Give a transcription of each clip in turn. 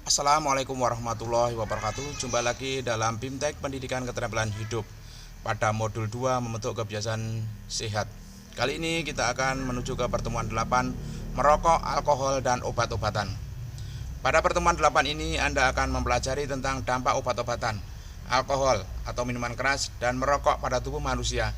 Assalamualaikum warahmatullahi wabarakatuh. Jumpa lagi dalam BIMTEK Pendidikan Keterampilan Hidup pada modul 2 membentuk kebiasaan sehat. Kali ini kita akan menuju ke pertemuan 8, merokok, alkohol, dan obat-obatan. Pada pertemuan 8 ini Anda akan mempelajari tentang dampak obat-obatan, alkohol atau minuman keras, dan merokok pada tubuh manusia.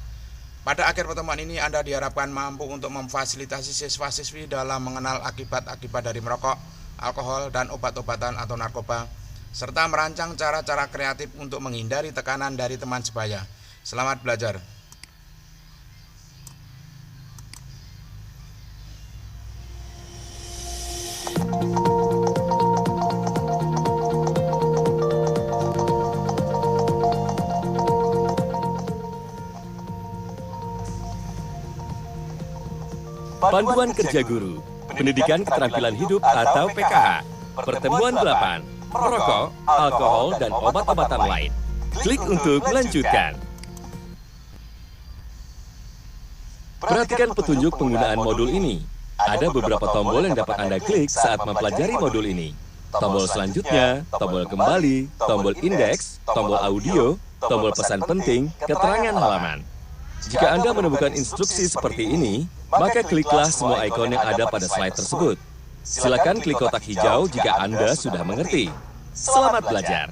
Pada akhir pertemuan ini Anda diharapkan mampu untuk memfasilitasi siswa-siswi dalam mengenal akibat-akibat dari merokok, alkohol, dan obat-obatan atau narkoba, serta merancang cara-cara kreatif untuk menghindari tekanan dari teman sebaya. Selamat belajar. Panduan Kerja Guru, Pendidikan Keterampilan Hidup atau PKH, Pertemuan 8, Merokok, Alkohol, dan Obat-obatan lain. Klik untuk melanjutkan. Perhatikan petunjuk penggunaan modul ini. Ada beberapa tombol yang dapat Anda klik saat mempelajari modul ini. Tombol selanjutnya, tombol kembali, tombol indeks, tombol audio, tombol pesan penting, keterangan halaman. Jika Anda menemukan instruksi seperti ini, maka kliklah semua ikon yang ada pada slide tersebut. Silakan klik kotak hijau jika Anda sudah mengerti. Selamat belajar!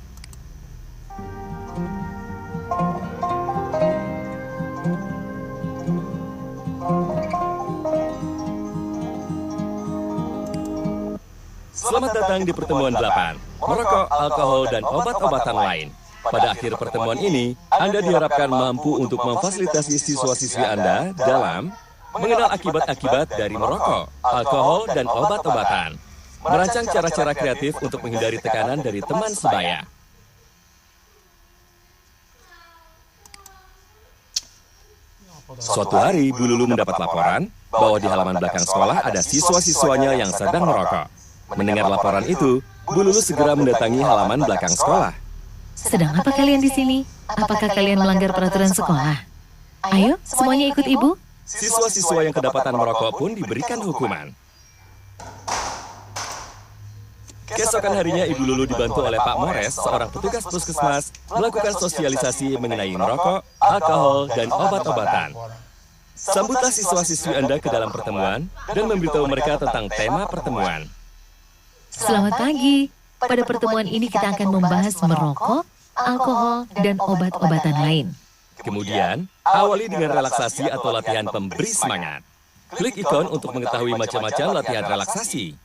Selamat datang di pertemuan 8, merokok, alkohol, dan obat-obatan lain. Pada akhir pertemuan ini, Anda diharapkan mampu untuk memfasilitasi siswa-siswi Anda dalam mengenal akibat-akibat dari merokok, alkohol, dan obat-obatan. Merancang cara-cara kreatif untuk menghindari tekanan dari teman sebaya. Suatu hari, Bu Lulu mendapat laporan bahwa di halaman belakang sekolah ada siswa-siswanya yang sedang merokok. Mendengar laporan itu, Bu Lulu segera mendatangi halaman belakang sekolah. Sedang apa kalian di sini? Apakah kalian melanggar peraturan sekolah? Ayo, semuanya ikut ibu. Siswa-siswa yang kedapatan merokok pun diberikan hukuman. Keesokan harinya, Ibu Lulu dibantu oleh Pak Mores, seorang petugas puskesmas, melakukan sosialisasi mengenai merokok, alkohol, dan obat-obatan. Sambutlah siswa-siswi Anda ke dalam pertemuan dan memberitahu mereka tentang tema pertemuan. Selamat pagi. Pada pertemuan ini kita akan membahas merokok, alkohol, dan obat-obatan lain. Kemudian, awali dengan relaksasi atau latihan pemberi semangat. Klik ikon untuk mengetahui macam-macam latihan relaksasi.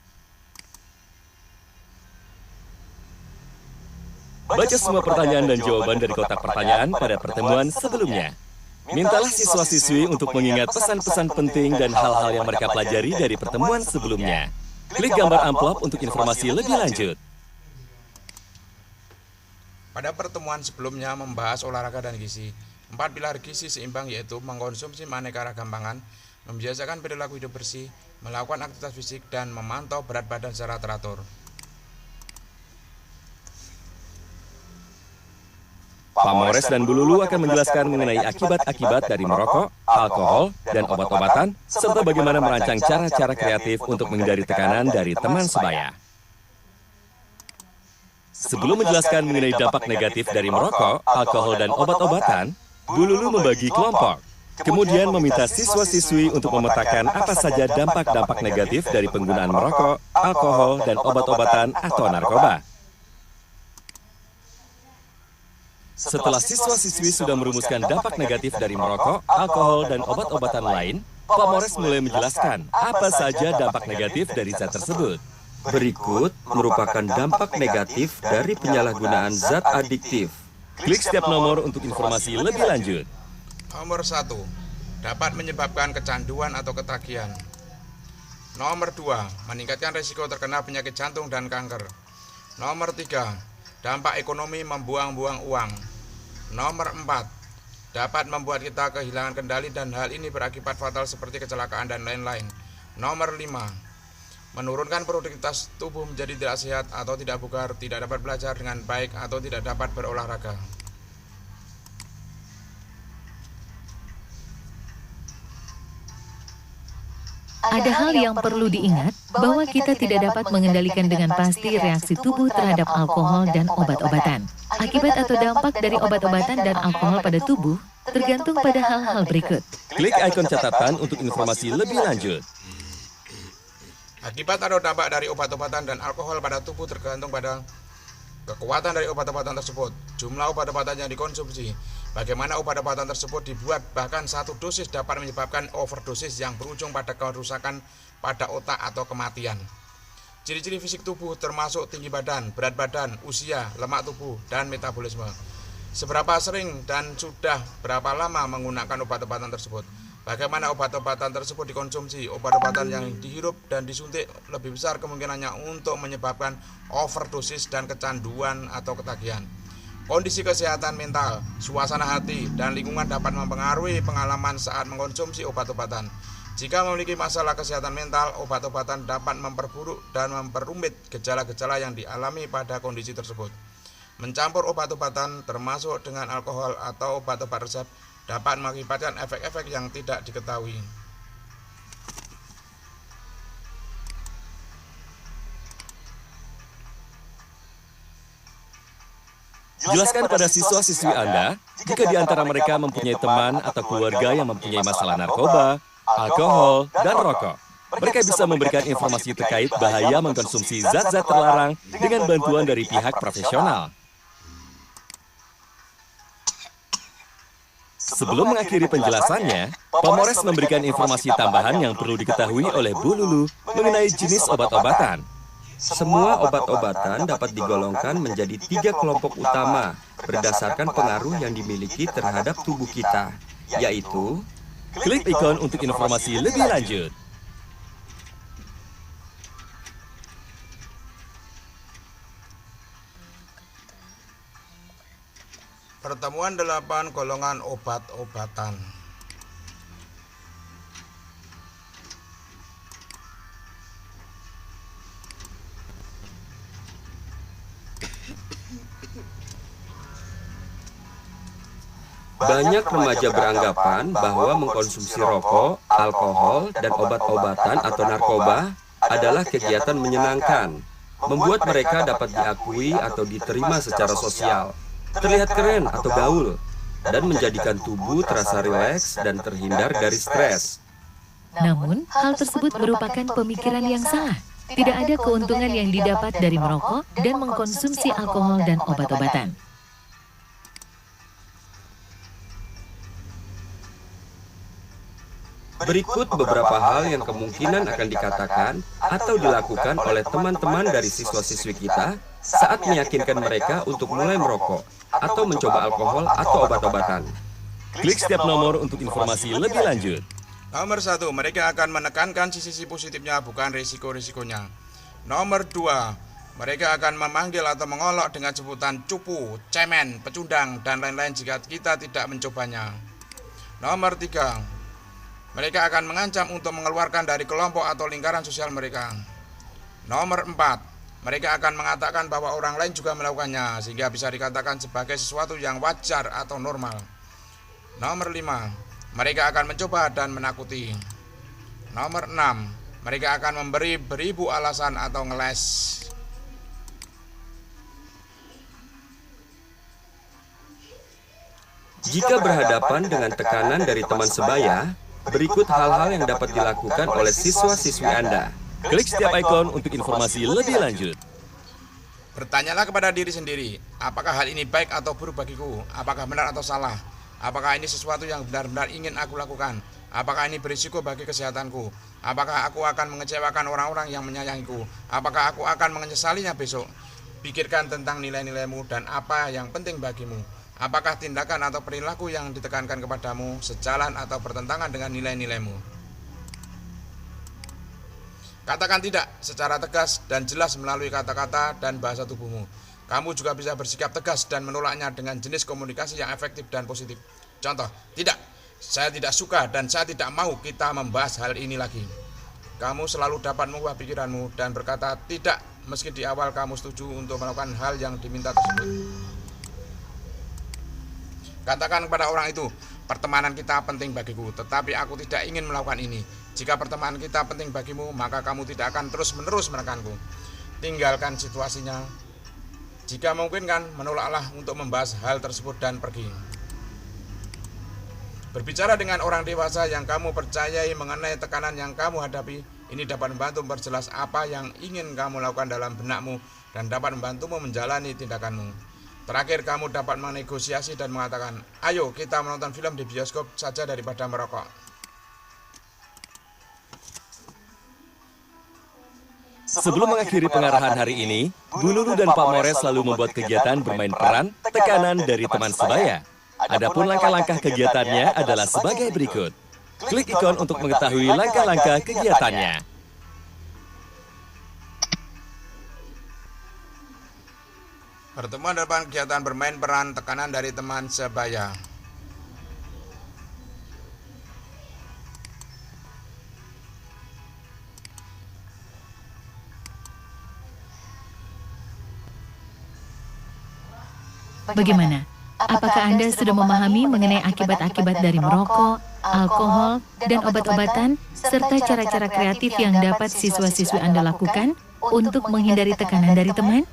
Baca semua pertanyaan dan jawaban dari kotak pertanyaan pada pertemuan sebelumnya. Mintalah siswa-siswi untuk mengingat pesan-pesan penting dan hal-hal yang mereka pelajari dari pertemuan sebelumnya. Klik gambar amplop untuk informasi lebih lanjut. Pada pertemuan sebelumnya membahas olahraga dan gizi. 4 pilar gizi seimbang yaitu mengkonsumsi aneka ragam pangan, membiasakan perilaku hidup bersih, melakukan aktivitas fisik, dan memantau berat badan secara teratur. Pak Mores dan Bu Lulu akan menjelaskan mengenai akibat-akibat dari merokok, alkohol, dan obat-obatan, serta bagaimana merancang cara-cara kreatif untuk menghindari tekanan dari teman sebaya. Sebelum menjelaskan mengenai dampak negatif dari merokok, alkohol, dan obat-obatan, Bu Lulu membagi kelompok. Kemudian meminta siswa-siswi untuk memetakan apa saja dampak-dampak negatif dari penggunaan merokok, alkohol, dan obat-obatan atau narkoba. Setelah siswa-siswi sudah merumuskan dampak negatif dari merokok, alkohol, dan obat-obatan lain, Pak Mores mulai menjelaskan apa saja dampak negatif dari zat tersebut. Berikut merupakan dampak negatif dari penyalahgunaan zat adiktif. Klik setiap nomor untuk informasi lebih lanjut. Nomor 1, dapat menyebabkan kecanduan atau ketagihan. Nomor 2, meningkatkan risiko terkena penyakit jantung dan kanker. Nomor 3, dampak ekonomi membuang-buang uang. Nomor 4, dapat membuat kita kehilangan kendali dan hal ini berakibat fatal seperti kecelakaan dan lain-lain. Nomor 5, menurunkan produktivitas tubuh menjadi tidak sehat atau tidak bugar, tidak dapat belajar dengan baik atau tidak dapat berolahraga. Ada hal yang perlu diingat bahwa kita tidak dapat mengendalikan dengan pasti reaksi tubuh terhadap alkohol dan obat-obatan. Akibat atau dampak dari obat-obatan dan alkohol pada tubuh tergantung pada hal-hal berikut. Klik ikon catatan untuk informasi lebih lanjut. Akibat atau dampak dari obat-obatan dan alkohol pada tubuh tergantung pada kekuatan dari obat-obatan tersebut, jumlah obat-obatan yang dikonsumsi, bagaimana obat-obatan tersebut dibuat, bahkan satu dosis dapat menyebabkan overdosis yang berujung pada kerusakan pada otak atau kematian. Ciri-ciri fisik tubuh termasuk tinggi badan, berat badan, usia, lemak tubuh, dan metabolisme. Seberapa sering dan sudah berapa lama menggunakan obat-obatan tersebut. Bagaimana obat-obatan tersebut dikonsumsi, obat-obatan yang dihirup dan disuntik lebih besar kemungkinannya untuk menyebabkan overdosis dan kecanduan atau ketagihan. Kondisi kesehatan mental, suasana hati, dan lingkungan dapat mempengaruhi pengalaman saat mengkonsumsi obat-obatan. Jika memiliki masalah kesehatan mental, obat-obatan dapat memperburuk dan memperumit gejala-gejala yang dialami pada kondisi tersebut. Mencampur obat-obatan termasuk dengan alkohol atau obat-obat resep dapat mengakibatkan efek-efek yang tidak diketahui. Jelaskan pada siswa-siswi Anda jika di antara mereka mempunyai teman atau keluarga yang mempunyai masalah narkoba, alkohol, dan rokok. Mereka bisa memberikan informasi terkait bahaya mengkonsumsi zat-zat terlarang dengan bantuan dari pihak profesional. Sebelum mengakhiri penjelasannya, Pemores memberikan informasi tambahan yang perlu diketahui oleh Bu Lulu mengenai jenis obat-obatan. Semua obat-obatan dapat digolongkan menjadi 3 kelompok utama berdasarkan pengaruh yang dimiliki terhadap tubuh kita, yaitu Klik ikon untuk informasi lebih lanjut. Pertemuan 8 golongan obat-obatan. banyak remaja beranggapan bahwa mengkonsumsi rokok, alkohol, dan obat-obatan atau narkoba adalah kegiatan menyenangkan, membuat mereka dapat diakui atau diterima secara sosial, terlihat keren atau gaul, dan menjadikan tubuh terasa rileks dan terhindar dari stres. Namun, hal tersebut merupakan pemikiran yang salah. Tidak ada keuntungan yang didapat dari merokok dan mengkonsumsi alkohol dan obat-obatan. Berikut beberapa hal yang kemungkinan akan dikatakan atau dilakukan oleh teman-teman dari siswa-siswi kita saat meyakinkan mereka untuk mulai merokok atau mencoba alkohol atau obat-obatan. Klik setiap nomor untuk informasi lebih lanjut. Nomor 1, mereka akan menekankan sisi positifnya, bukan risiko-risikonya. Nomor 2, mereka akan memanggil atau mengolok dengan sebutan cupu, cemen, pecundang, dan lain-lain jika kita tidak mencobanya. Nomor 3, mereka akan mengancam untuk mengeluarkan dari kelompok atau lingkaran sosial mereka. Nomor 4, mereka akan mengatakan bahwa orang lain juga melakukannya, sehingga bisa dikatakan sebagai sesuatu yang wajar atau normal. Nomor 5, mereka akan mencoba dan menakuti. Nomor 6, mereka akan memberi beribu alasan atau ngeles. Jika berhadapan dengan tekanan dari teman sebaya, berikut hal-hal yang dapat dilakukan oleh siswa-siswi Anda. Klik setiap ikon untuk informasi lebih lanjut. Bertanyalah kepada diri sendiri, apakah hal ini baik atau buruk bagiku? Apakah benar atau salah? Apakah ini sesuatu yang benar-benar ingin aku lakukan? Apakah ini berisiko bagi kesehatanku? Apakah aku akan mengecewakan orang-orang yang menyayangiku? Apakah aku akan menyesalinya besok? Pikirkan tentang nilai-nilaimu dan apa yang penting bagimu. Apakah tindakan atau perilaku yang ditekankan kepadamu sejalan atau bertentangan dengan nilai-nilaimu? Katakan tidak secara tegas dan jelas melalui kata-kata dan bahasa tubuhmu. Kamu juga bisa bersikap tegas dan menolaknya dengan jenis komunikasi yang efektif dan positif. Contoh, tidak, saya tidak suka dan saya tidak mau kita membahas hal ini lagi. Kamu selalu dapat mengubah pikiranmu dan berkata tidak meski di awal kamu setuju untuk melakukan hal yang diminta tersebut. Katakan kepada orang itu, pertemanan kita penting bagiku, tetapi aku tidak ingin melakukan ini. Jika pertemanan kita penting bagimu, maka kamu tidak akan terus-menerus menekanku. Tinggalkan situasinya. Jika memungkinkan, menolaklah untuk membahas hal tersebut dan pergi. Berbicara dengan orang dewasa yang kamu percayai mengenai tekanan yang kamu hadapi, ini dapat membantu memperjelas apa yang ingin kamu lakukan dalam benakmu dan dapat membantumu menjalani tindakanmu. Terakhir, kamu dapat menegosiasi dan mengatakan, ayo kita menonton film di bioskop saja daripada merokok. Sebelum mengakhiri pengarahan hari ini, Bu Lulu dan Pak Mores selalu membuat kegiatan bermain peran tekanan dari teman sebaya. Adapun langkah-langkah kegiatannya adalah sebagai berikut. Klik ikon untuk mengetahui langkah-langkah kegiatannya. Pertemuan depan kegiatan bermain peran tekanan dari teman sebaya. Bagaimana? Apakah Anda sudah memahami mengenai akibat-akibat dari merokok, alkohol, dan obat-obatan, serta cara-cara kreatif yang dapat siswa-siswi Anda lakukan untuk menghindari tekanan dari teman?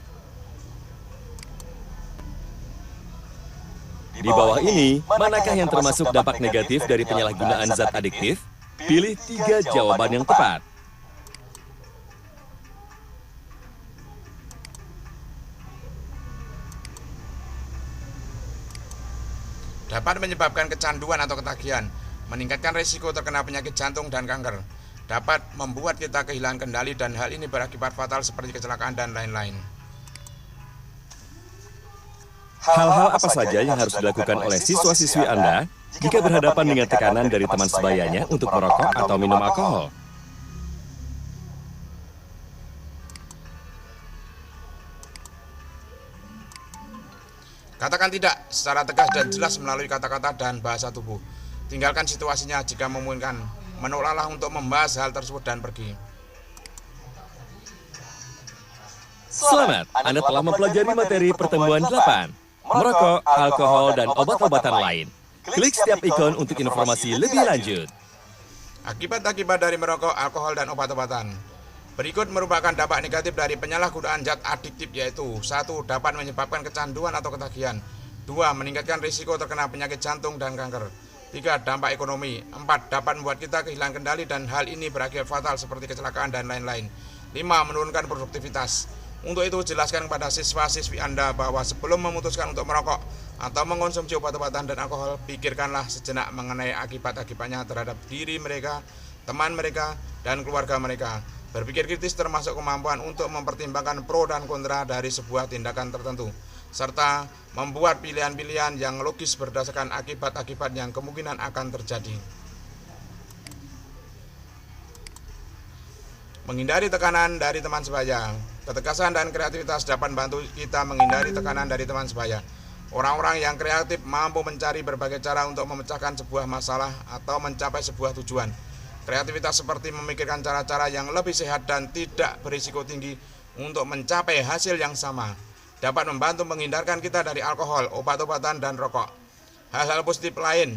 Di bawah ini, manakah yang termasuk dampak negatif dari penyalahgunaan zat adiktif? Pilih 3 jawaban yang tepat. Dapat menyebabkan kecanduan atau ketagihan, meningkatkan risiko terkena penyakit jantung dan kanker, dapat membuat kita kehilangan kendali dan hal ini berakibat fatal seperti kecelakaan dan lain-lain. Hal-hal apa saja yang harus dilakukan oleh siswa-siswi Anda jika berhadapan dengan tekanan dari teman sebayanya untuk merokok atau minum alkohol? Katakan tidak secara tegas dan jelas melalui kata-kata dan bahasa tubuh. Tinggalkan situasinya jika memungkinkan. Menolaklah untuk membahas hal tersebut dan pergi. Selamat, Anda telah mempelajari materi pertemuan 8. Merokok, alkohol, dan obat-obatan lain. Klik setiap ikon untuk informasi lebih lanjut. Akibat-akibat dari merokok, alkohol, dan obat-obatan. Berikut merupakan dampak negatif dari penyalahgunaan zat adiktif, yaitu 1. Dapat menyebabkan kecanduan atau ketagihan. 2. Meningkatkan risiko terkena penyakit jantung dan kanker. 3. Dampak ekonomi. 4. Dapat membuat kita kehilangan kendali dan hal ini berakibat fatal seperti kecelakaan dan lain-lain. 5. Menurunkan produktivitas. Untuk itu, jelaskan kepada siswa-siswi Anda bahwa sebelum memutuskan untuk merokok atau mengkonsumsi obat-obatan dan alkohol, pikirkanlah sejenak mengenai akibat-akibatnya terhadap diri mereka, teman mereka, dan keluarga mereka. Berpikir kritis termasuk kemampuan untuk mempertimbangkan pro dan kontra dari sebuah tindakan tertentu, serta membuat pilihan-pilihan yang logis berdasarkan akibat-akibat yang kemungkinan akan terjadi. Menghindari tekanan dari teman sebaya. Ketegasan dan kreativitas dapat membantu kita menghindari tekanan dari teman sebaya. Orang-orang yang kreatif mampu mencari berbagai cara untuk memecahkan sebuah masalah atau mencapai sebuah tujuan. Kreativitas seperti memikirkan cara-cara yang lebih sehat dan tidak berisiko tinggi untuk mencapai hasil yang sama dapat membantu menghindarkan kita dari alkohol, obat-obatan, dan rokok. Hal-hal positif lain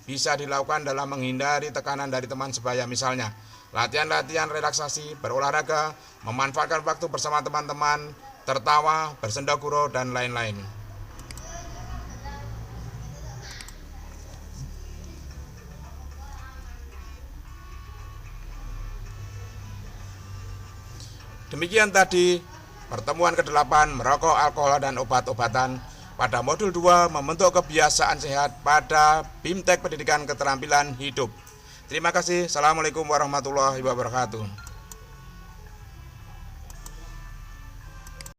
bisa dilakukan dalam menghindari tekanan dari teman sebaya, misalnya latihan-latihan relaksasi, berolahraga, memanfaatkan waktu bersama teman-teman, tertawa, bersenda gurau, dan lain-lain. Demikian tadi pertemuan ke-8 merokok, alkohol, dan obat-obatan pada modul 2 membentuk kebiasaan sehat pada BIMTEK Pendidikan Keterampilan Hidup. Terima kasih. Assalamualaikum warahmatullahi wabarakatuh.